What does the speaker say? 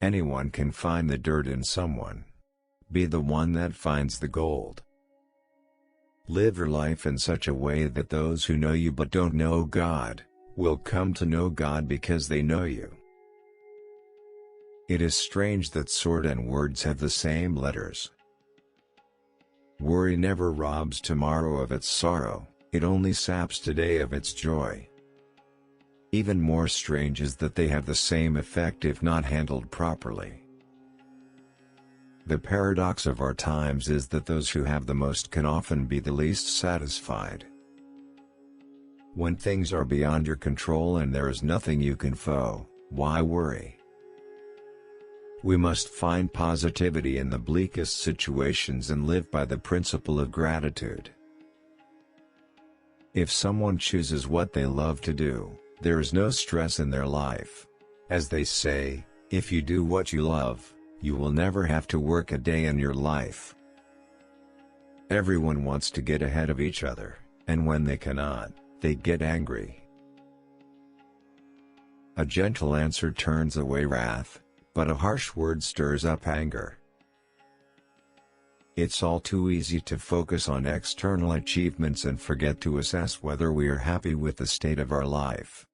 Anyone can find the dirt in someone. Be the one that finds the gold. Live your life in such a way that those who know you but don't know God, will come to know God because they know you. It is strange that sword and words have the same letters. Worry never robs tomorrow of its sorrow, it only saps today of its joy. Even more strange is that they have the same effect if not handled properly. The paradox of our times is that those who have the most can often be the least satisfied. When things are beyond your control and there is nothing you can do, why worry? We must find positivity in the bleakest situations and live by the principle of gratitude. If someone chooses what they love to do, there is no stress in their life. As they say, if you do what you love, you will never have to work a day in your life. Everyone wants to get ahead of each other, and when they cannot, they get angry. A gentle answer turns away wrath, but a harsh word stirs up anger. It's all too easy to focus on external achievements and forget to assess whether we are happy with the state of our life.